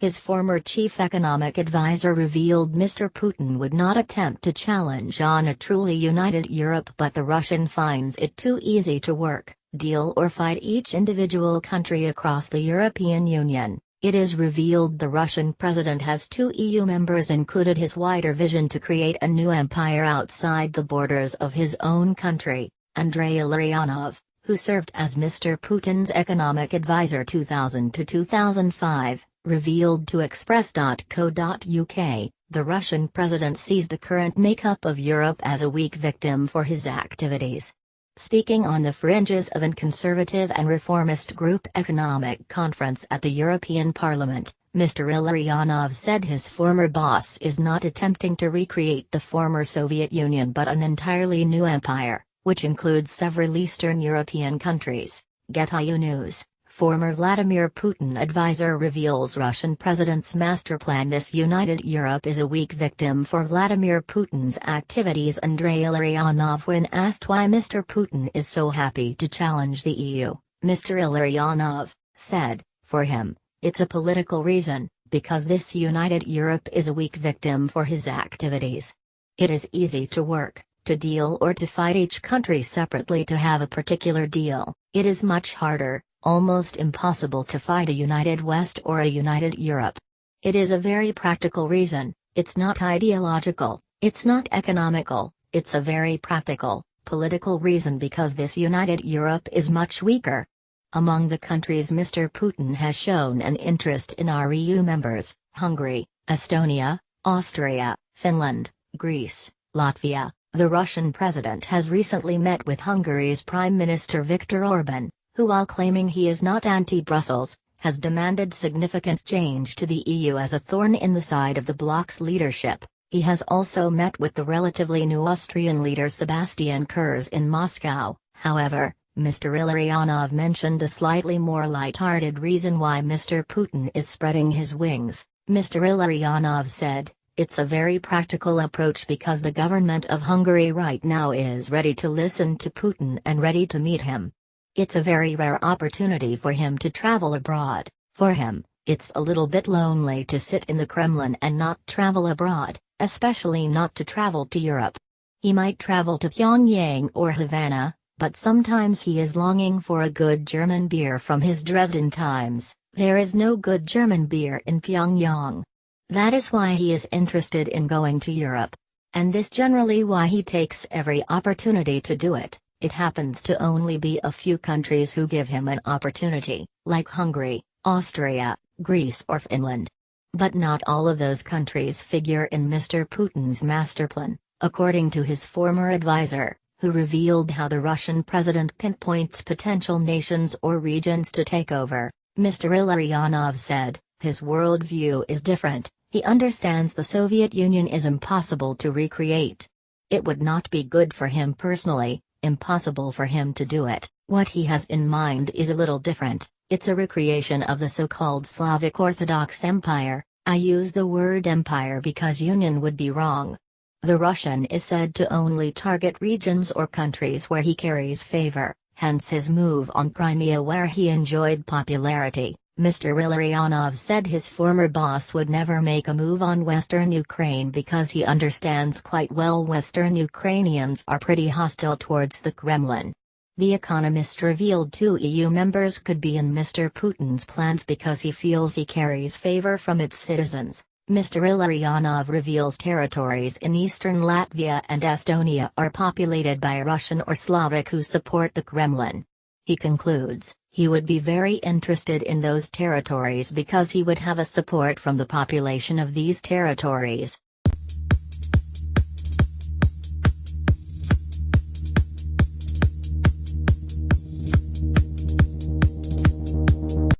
His former chief economic advisor revealed Mr. Putin would not attempt to challenge on a truly united Europe, but the Russian finds it too easy to work, deal or fight each individual country across the European Union. It is revealed the Russian president has two EU members, included his wider vision to create a new empire outside the borders of his own country. Andrei Illarionov, who served as Mr. Putin's economic advisor 2000 to 2005, revealed to Express.co.uk, the Russian president sees the current makeup of Europe as a weak victim for his activities. Speaking on the fringes of an conservative and reformist group economic conference at the European Parliament, Mr. Illarionov said his former boss is not attempting to recreate the former Soviet Union but an entirely new empire, which includes several Eastern European countries. Get.io News. Former Vladimir Putin advisor reveals Russian president's master plan. This united Europe is a weak victim for Vladimir Putin's activities. Andrei Illarionov, when asked why Mr. Putin is so happy to challenge the EU, Mr. Illarionov said, for him, it's a political reason, because this united Europe is a weak victim for his activities. It is easy to work, to deal or to fight each country separately to have a particular deal. It is much harder, almost impossible to fight a united West or a united Europe. It is a very practical reason. It's not ideological, it's not economical, it's a very practical, political reason, because this united Europe is much weaker. Among the countries Mr. Putin has shown an interest in are EU members: Hungary, Estonia, Austria, Finland, Greece, Latvia. The Russian president has recently met with Hungary's Prime Minister Viktor Orban, who, while claiming he is not anti-Brussels, has demanded significant change to the EU as a thorn in the side of the bloc's leadership. He has also met with the relatively new Austrian leader Sebastian Kurz in Moscow. However, Mr. Illarionov mentioned a slightly more light-hearted reason why Mr. Putin is spreading his wings. Mr. Illarionov said, it's a very practical approach because the government of Hungary right now is ready to listen to Putin and ready to meet him. It's a very rare opportunity for him to travel abroad. For him, it's a little bit lonely to sit in the Kremlin and not travel abroad, especially not to travel to Europe. He might travel to Pyongyang or Havana, but sometimes he is longing for a good German beer from his Dresden times. There is no good German beer in Pyongyang. That is why he is interested in going to Europe. And this generally why he takes every opportunity to do it. It happens to only be a few countries who give him an opportunity, like Hungary, Austria, Greece or Finland. But not all of those countries figure in Mr. Putin's master plan, according to his former advisor, who revealed how the Russian president pinpoints potential nations or regions to take over. Mr. Illarionov said, his worldview is different. He understands the Soviet Union is impossible to recreate. It would not be good for him personally, impossible for him to do it. What he has in mind is a little different. It's a recreation of the so-called Slavic Orthodox Empire. I use the word empire because union would be wrong. The Russian is said to only target regions or countries where he carries favor, hence his move on Crimea where he enjoyed popularity. Mr. Illarionov said his former boss would never make a move on Western Ukraine because he understands quite well Western Ukrainians are pretty hostile towards the Kremlin. The Economist revealed 2 EU members could be in Mr. Putin's plans because he feels he carries favor from its citizens. Mr. Illarionov reveals territories in eastern Latvia and Estonia are populated by Russian or Slavic who support the Kremlin. He concludes, he would be very interested in those territories because he would have a support from the population of these territories.